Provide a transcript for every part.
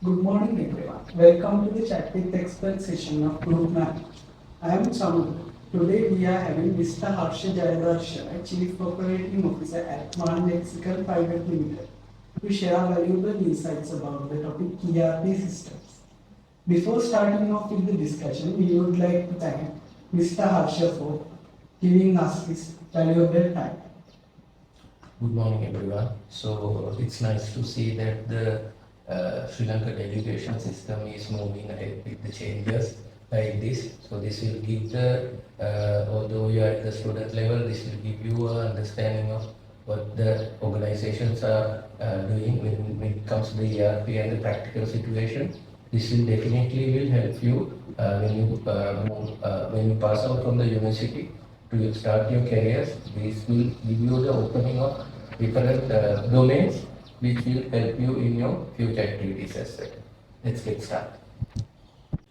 Good morning everyone. Welcome to the Chat with Expert session of Group 9. I am Samu. Today we are having Mr. Harsha Jayadarsha, Chief Operating Officer at Man Lexical Private Limited, to share valuable insights about the topic ERP systems. Before starting off with the discussion, we would like to thank Mr. Harsha for giving us his valuable time. Good morning, everyone. So it's nice to see that the Sri Lankan education system is moving ahead with the changes like this. So this will give the, although you are at the student level, this will give you an understanding of what the organizations are doing when it comes to the ERP and the practical situation. This will definitely will help you when you pass out from the university to start your careers. This will give you the opening of different domains which will help you in your future activities as well. Let's get started.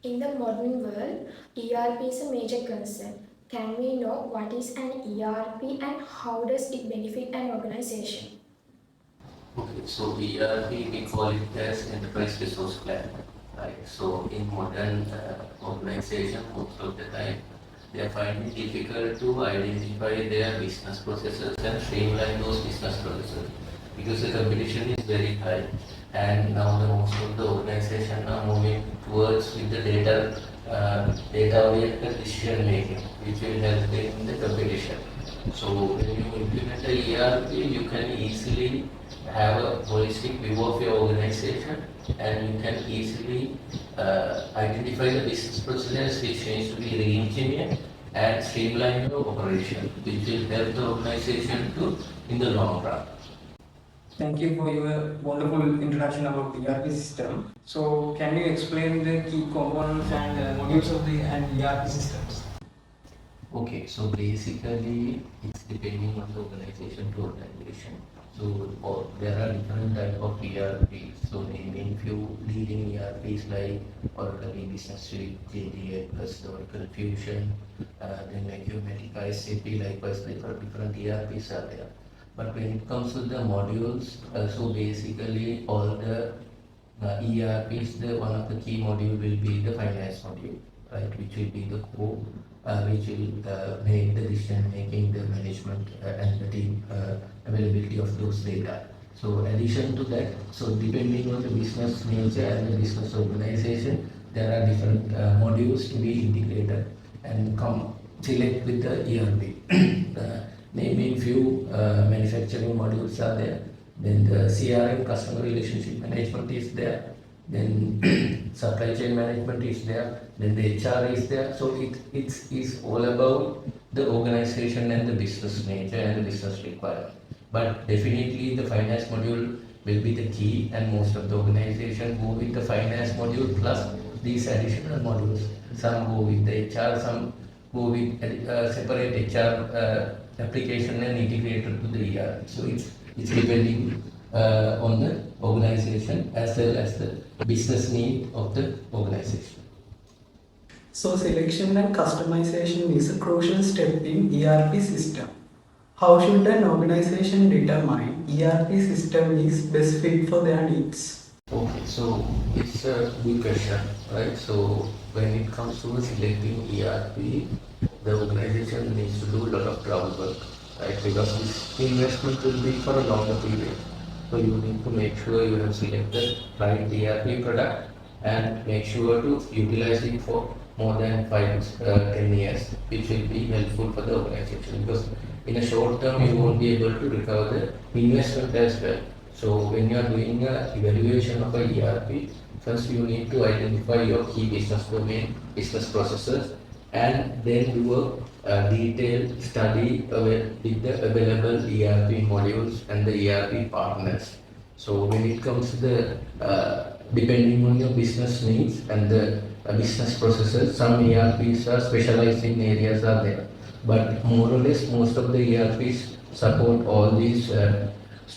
In the modern world, ERP is a major concern. Can we know what is an ERP and how does it benefit an organization? Okay, so ERP we call it as enterprise resource plan, right? So in modern organization, most of the time they are finding it difficult to identify their business processes and streamline those business processes because the competition is very high, and now the most of the organization are moving towards with the data oriented decision making, which will help in the competition. So when you implement the ERP, you can easily have a holistic view of your organization, and you can easily identify the business processes which needs to be re-engineered and streamline your operation, which will help the organization to in the long run. Thank you for your wonderful introduction about the ERP system. So, can you explain the key components and modules of the ERP systems? Okay, so basically it's depending on the organization to organization. So there are different type of ERPs. So naming few leading ERPs like Oracle Business Suite, JDA plus Oracle Fusion, then like Humatica, SAP, likewise different ERPs are there. But when it comes to the modules, so basically all the ERPs, one of the key module will be the finance module, right, which will be the core, which will make the decision making, the management and the team availability of those data. So addition to that, so depending on the business nature and the business organization, there are different modules to be integrated and come select with the ERP. Naming few manufacturing modules are there. Then the CRM, customer relationship management is there. Then supply chain management is there. Then the HR is there. So it's all about the organization and the business nature and the business requirement. But definitely the finance module will be the key, and most of the organization go with the finance module plus these additional modules. Some go with the HR, some go with separate HR application and integrated to the ERP. So it's depending on the organization as well as the business need of the organization. So selection and customization is a crucial step in ERP system. How should an organization determine ERP system is best fit for their needs? Okay, so it's a good question, right? So when it comes to selecting ERP, the organization needs to do a lot of groundwork, right? Because this investment will be for a longer period. So you need to make sure you have selected right ERP product and make sure to utilize it for more than 5-10 years, which will be helpful for the organization, because in a short term you won't be able to recover the investment as well. So when you are doing a evaluation of a ERP, first you need to identify your key business domain, business processes, and then do a detailed study with the available ERP modules and the ERP partners. So when it comes to the depending on your business needs and the business processes, some ERPs are specialized in areas are there, but more or less most of the ERPs support all these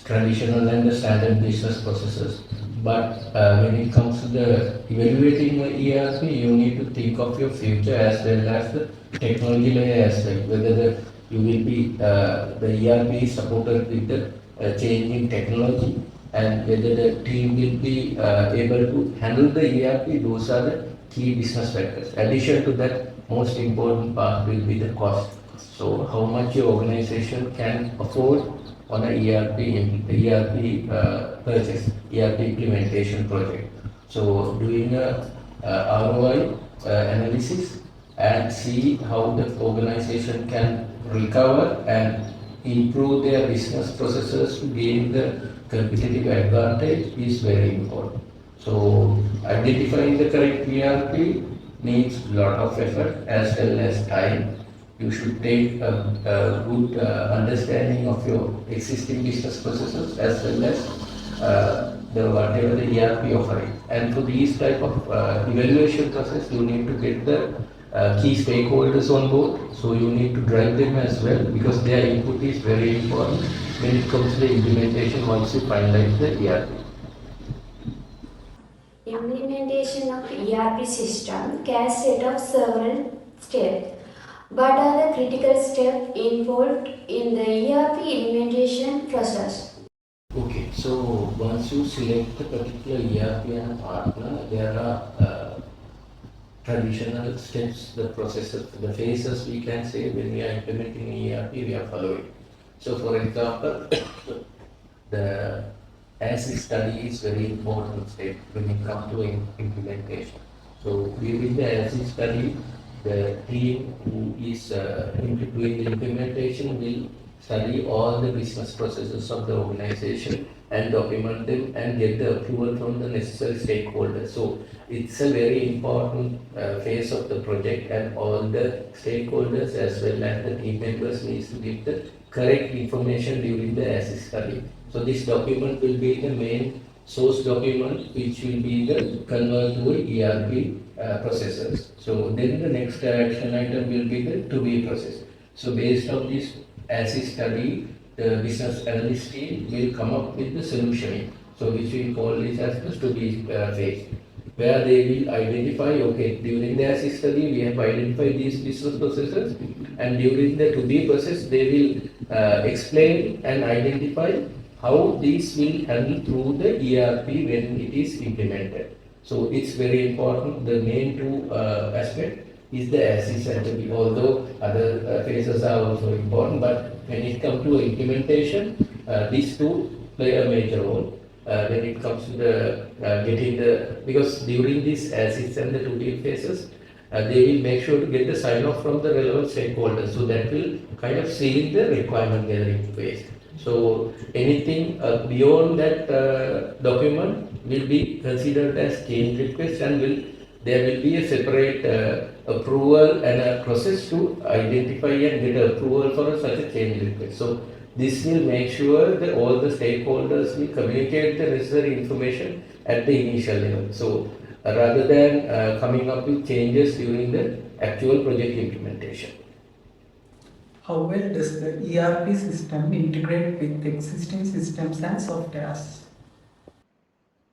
traditional and the standard business processes. But when it comes to the evaluating the ERP, you need to think of your future as well as the technology layer as well. Whether you will be the ERP is supported with the changing technology, and whether the team will be able to handle the ERP. Those are the key business factors. Addition to that, most important part will be the cost. So how much your organization can afford on a ERP purchase, ERP implementation project. So doing a ROI analysis and see how the organization can recover and improve their business processes to gain the competitive advantage is very important. So identifying the correct ERP needs a lot of effort as well as time. You should take a good understanding of your existing business processes as well as the whatever the ERP offering. And for these type of evaluation process, you need to get the key stakeholders on board. So you need to drive them as well because their input is very important when it comes to the implementation once you finalize the ERP. Implementation of ERP system can set up several steps. What are the critical steps involved in the ERP implementation process? Okay, so once you select the particular ERP and a partner, there are traditional steps, the processes, the phases we can say when we are implementing ERP, we are following. So for example, the as study is very important step when it comes to implementation. So during the as study, the team who is doing the implementation will study all the business processes of the organization and document them and get the approval from the necessary stakeholders. So it's a very important phase of the project, and all the stakeholders as well as the team members needs to give the correct information during the as study. So this document will be the main source document which will be the convert to ERP processes. So then the next action item will be the to be process. So based on this as a study, the business analyst team will come up with the solutioning. So which we call this as the to be phase, where they will identify, okay, during the as study we have identified these business processes, and during the to be process they will explain and identify how this will handle through the ERP when it is implemented. So it's very important. The main two aspect is the assist and the be, although other phases are also important, but when it comes to implementation, these two play a major role. When it comes to the getting the, because during this assist and the 2D phases, they will make sure to get the sign off from the relevant stakeholders. So that will kind of seal the requirement gathering phase. So anything beyond that document will be considered as change request, and there will be a separate approval and a process to identify and get approval for such a change request. So this will make sure that all the stakeholders will communicate the necessary information at the initial level. So rather than coming up with changes during the actual project implementation. How well does the ERP system integrate with existing systems and softwares?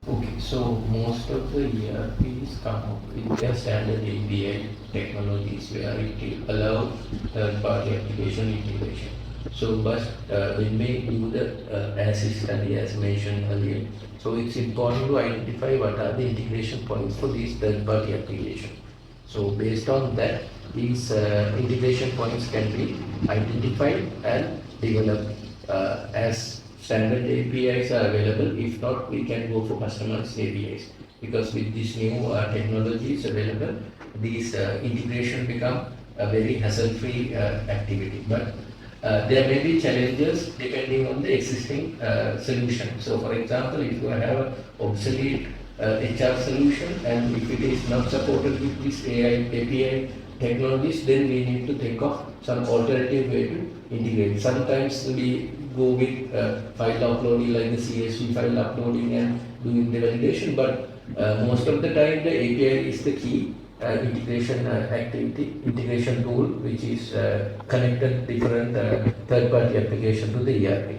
Okay, so most of the ERPs come up with their standard API technologies where it will allow third-party application integration. So, but when we do the as study as mentioned earlier, so it's important to identify what are the integration points for these third-party applications. So based on that, these integration points can be identified and developed as standard APIs are available. If not, we can go for customized APIs, because with these new technologies available, these integration become a very hassle-free activity. But there may be challenges depending on the existing solution. So for example, if you have an obsolete HR solution, and if it is not supported with this AI API technologies, then we need to think of some alternative way to integrate. Sometimes we go with file uploading, like the CSV file uploading and doing the validation, but most of the time the API is the key integration integration tool, which is connected different third-party application to the ERP.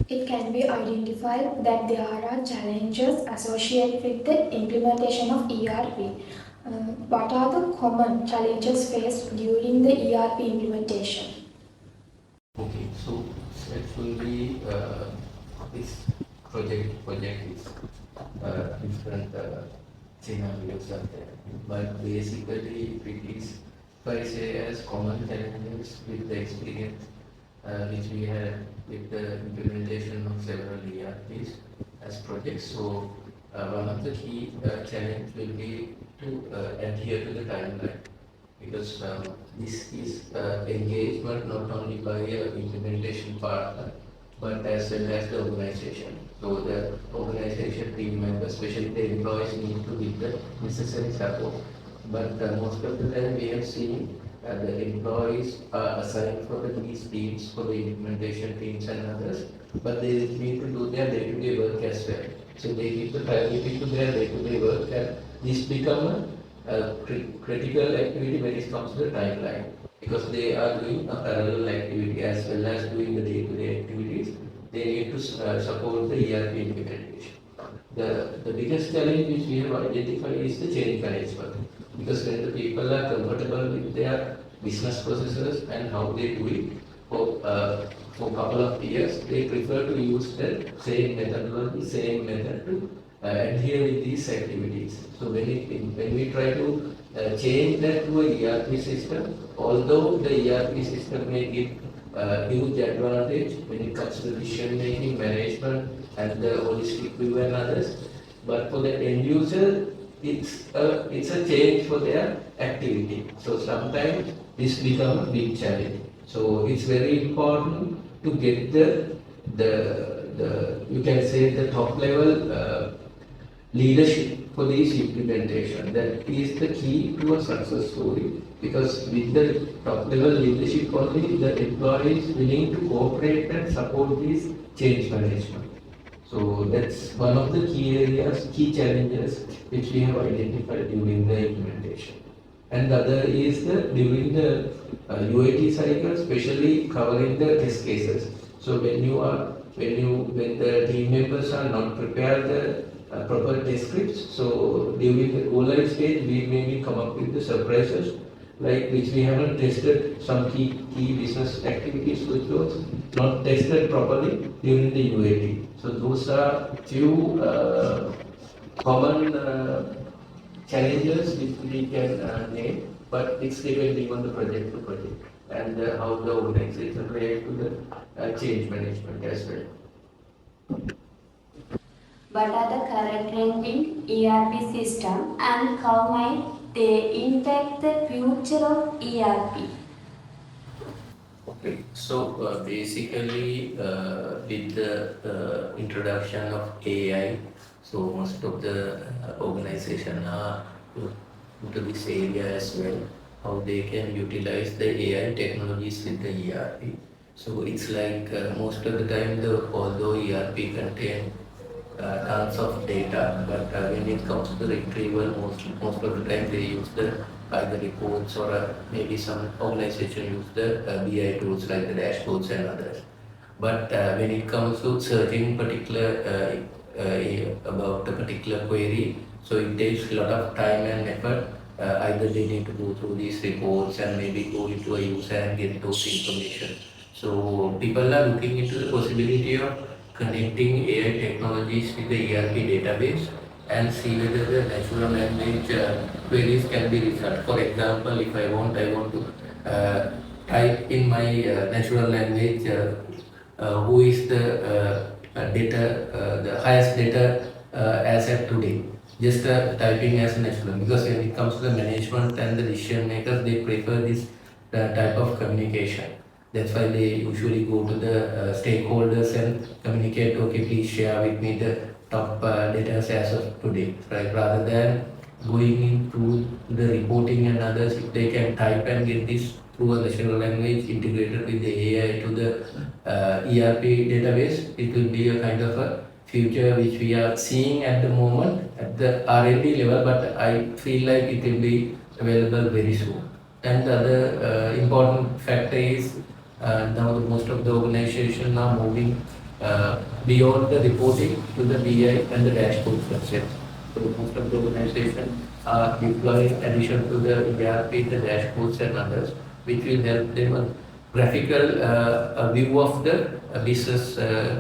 It can be identified that there are challenges associated with the implementation of ERP. What are the common challenges faced during the ERP implementation? Okay, so it will be this project is different scenarios are there. But basically, it is, if I say as common challenges with the experience which we had with the implementation of several ERPs as projects. So one of the key challenge will be to adhere to the timeline, because this is engagement not only by an implementation partner but as well as the organization. So the organization team members, especially the employees, need to give the necessary support. But most of the time we have seen the employees are assigned for these teams, for the implementation teams and others, but they need to do their day-to-day work as well. So they give the priority to their day-to-day work, and this become a critical activity when it comes to the timeline, because they are doing a parallel activity as well as doing the day-to-day activities. They need to support the ERP implementation. The biggest challenge which we have identified is the change management, because when the people are comfortable with their business processes and how they do it for a couple of years, they prefer to use the same methodology, same method to adhere with these activities. So when we try to change that to a ERP system, although the ERP system may give huge advantage when it comes to decision making, management, and the holistic view and others, but for the end user, it's a change for their activity. So sometimes this becomes a big challenge. So it's very important to get the you can say the top level leadership for this implementation. That is the key to a success story, because with the top level leadership only, the employees willing to cooperate and support this change management. So that's one of the key areas, key challenges which we have identified during the implementation. And the other is during the UAT cycle, especially covering the test cases. So when the team members are not prepared the proper test scripts, so during the go-live stage, we maybe come up with the surprises, like which we haven't tested some key business activities which was not tested properly during the UAT. So those are few common challenges which we can name, but it's depending on the project to project and how the organization react to the change management as well. What are the current trend in ERP system and how might they impact the future of ERP? Okay, so basically with the introduction of AI, so most of the organization are into this area as well, how they can utilize the AI technologies with the ERP. So it's like most of the time, although ERP contain tons of data, but when it comes to the retrieval, most of the time they use the either reports or maybe some organization use the BI tools like the dashboards and others. But when it comes to searching particular about the particular query, so it takes a lot of time and effort. Either they need to go through these reports and maybe go into a user and get those information. So people are looking into the possibility of connecting AI technologies with the ERP database and see whether the natural language queries can be resolved. For example, if I want to type in my natural language who is the the highest data asset today. Just typing as natural, because when it comes to the management and the decision makers, they prefer this type of communication. That's why they usually go to the stakeholders and communicate, okay, please share with me the top data as of today, right? Rather than going into the reporting and others, if they can type and get this through a natural language integrated with the AI to the ERP database, it will be a kind of a future which we are seeing at the moment at the R&D level, but I feel like it will be available very soon. And the other important factor is now most of the organizations are moving beyond the reporting to the BI and the dashboard structure. So most of the organizations are deploying addition to the ERP, the dashboards and others, which will help them graphical view of the business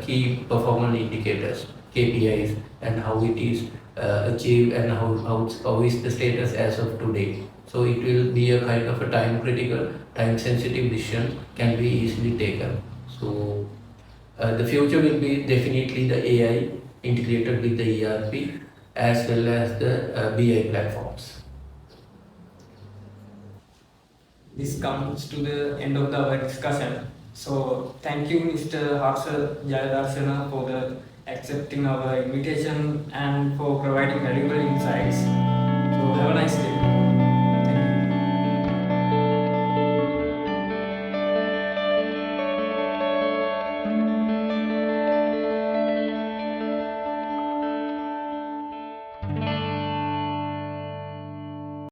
key performance indicators, KPIs, and how it is achieved and how is the status as of today. So it will be a kind of a time critical, time sensitive decision can be easily taken. So the future will be definitely the AI integrated with the ERP as well as the BI platforms. This comes to the end of our discussion. So thank you, Mr. Harsha Jayadarshana, for the accepting our invitation and for providing valuable insights. So have a nice day.